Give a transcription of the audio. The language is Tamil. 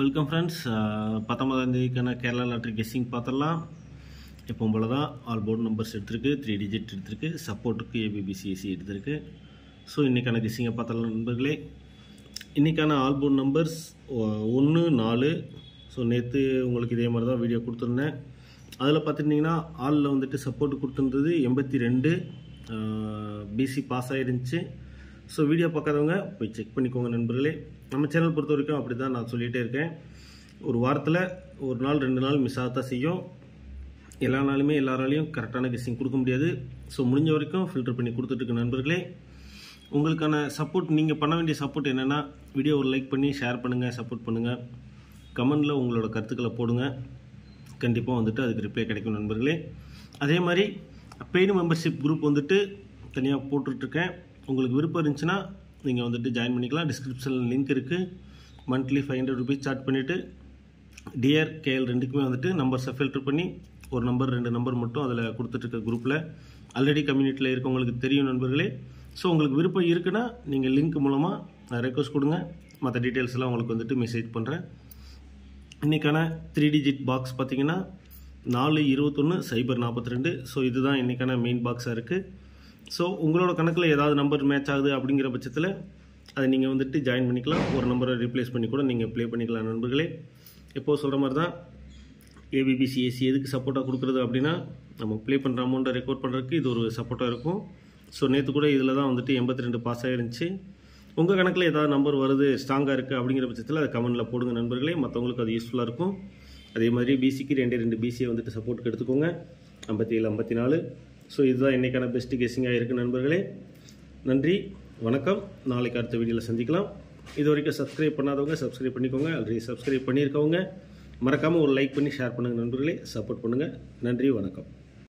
Welcome friends. 19ஆம் தேதிக்கான கேரளா லாட்ரி கெஸ்ஸிங் பார்த்துடலாம். இப்போ போல தான் ஆல் போர்டு நம்பர்ஸ் எடுத்திருக்கு, 3 டிஜிட் எடுத்திருக்கு, சப்போர்ட்டுக்கு ஏபிபிசிஎஸ்சி எடுத்திருக்கு. ஸோ இன்றைக்கான கெஸ்ஸிங்கை பார்த்துடலாம் நண்பர்களே. இன்றைக்கான ஆல் போர்டு நம்பர்ஸ் 1, 4. ஸோ நேற்று உங்களுக்கு இதே மாதிரி தான் வீடியோ கொடுத்துருந்தேன். அதில் பார்த்துட்டிங்கன்னா ஆலில் வந்துட்டு சப்போர்ட்டு கொடுத்துருந்தது 82, பிசி பாஸ் ஆகிருந்துச்சு. ஸோ வீடியோ பார்க்காதவங்க போய் செக் பண்ணிக்கோங்க நண்பர்களே. நம்ம சேனல் பொறுத்த வரைக்கும் அப்படி தான் நான் சொல்லிகிட்டே இருக்கேன். ஒரு வாரத்தில் ஒரு நாள் 2 நாள் மிஸ் ஆகத்தான் செய்யும். எல்லா நாளுமே எல்லாராலையும் கரெக்டான கெஸ்ஸிங் கொடுக்க முடியாது. ஸோ முடிஞ்ச வரைக்கும் ஃபில்டர் பண்ணி கொடுத்துட்ருக்கு நண்பர்களே. உங்களுக்கான சப்போர்ட், நீங்கள் பண்ண வேண்டிய சப்போர்ட் என்னென்னா, வீடியோ ஒரு லைக் பண்ணி ஷேர் பண்ணுங்கள், சப்போர்ட் பண்ணுங்கள், கமெண்டில் உங்களோட கருத்துக்களை போடுங்க. கண்டிப்பாக வந்துட்டு அதுக்கு ரிப்ளை கிடைக்கும் நண்பர்களே. அதே மாதிரி பெய்டு மெம்பர்ஷிப் குரூப் வந்துட்டு தனியாக போட்டுட்ருக்கேன். உங்களுக்கு விருப்பம் இருந்துச்சுன்னா நீங்கள் வந்துட்டு ஜாயின் பண்ணிக்கலாம். டிஸ்கிரிப்ஷனில் லிங்க் இருக்குது. மந்த்லி 500 rupees சார்ஜ் பண்ணிவிட்டு டிஆர் கேஎல் ரெண்டுக்குமே வந்துட்டு நம்பர்ஸை ஃபில்டர் பண்ணி ஒரு நம்பர் 2 நம்பர் மட்டும் அதில் கொடுத்துட்ருக்க குரூப்பில் ஆல்ரெடி கம்யூனிட்டியில் இருக்கவங்களுக்கு தெரியும் நண்பர்களே. ஸோ உங்களுக்கு விருப்பம் இருக்குன்னா நீங்கள் லிங்க் மூலமாக ரெக்வஸ்ட் கொடுங்க. மற்ற டீட்டெயில்ஸ் எல்லாம் உங்களுக்கு வந்துட்டு மெசேஜ் பண்ணுறேன். இன்றைக்கான 3 டிஜிட் பாக்ஸ் பார்த்தீங்கன்னா 421-042. ஸோ இதுதான் இன்றைக்கான மெயின் பாக்ஸாக இருக்குது. ஸோ உங்களோட கணக்கில் ஏதாவது நம்பர் மேட்ச் ஆகுது அப்படிங்கிற பட்சத்தில் அதை நீங்கள் வந்துட்டு ஜாயின் பண்ணிக்கலாம். ஒரு நம்பரை ரீப்ளேஸ் பண்ணி கூட நீங்கள் ப்ளே பண்ணிக்கலாம் நண்பர்களே. எப்போது சொல்கிற மாதிரி தான் ஏபிபிசிஎஸ்சி எதுக்கு சப்போர்ட்டாக கொடுக்குறது அப்படின்னா, நம்ம ப்ளே பண்ணுற அமௌண்ட்டை ரெக்கார்ட் பண்ணுறதுக்கு இது ஒரு சப்போர்ட்டாக இருக்கும். ஸோ நேற்று கூட இதில் தான் வந்துட்டு 82 பாஸ் ஆகிருந்துச்சு. உங்கள் கணக்கில் ஏதாவது நம்பர் வருது, ஸ்ட்ராங்காக இருக்குது அப்படிங்கிற பட்சத்தில் அதை கமெண்டில் போடுங்க நண்பர்களே. மற்றவங்களுக்கு அது யூஸ்ஃபுல்லாக இருக்கும். அதே மாதிரி பிசிக்கு 2 பிசியை வந்துட்டு சப்போர்ட்டுக்கு எடுத்துக்கோங்க. 57, 54. ஸோ இதுதான் இன்றைக்கான பெஸ்ட்டு கெஸ்ஸிங்காக இருக்குது நண்பர்களே. நன்றி, வணக்கம். நாளைக்கு அடுத்த வீடியோவில் சந்திக்கலாம். இது வரைக்கும் சப்ஸ்கிரைப் பண்ணாதவங்க சப்ஸ்கிரைப் பண்ணிக்கோங்க. ஆல்ரெடி சப்ஸ்கிரைப் பண்ணியிருக்கவங்க மறக்காமல் ஒரு லைக் பண்ணி ஷேர் பண்ணுங்கள் நண்பர்களே. சப்போர்ட் பண்ணுங்கள். நன்றி, வணக்கம்.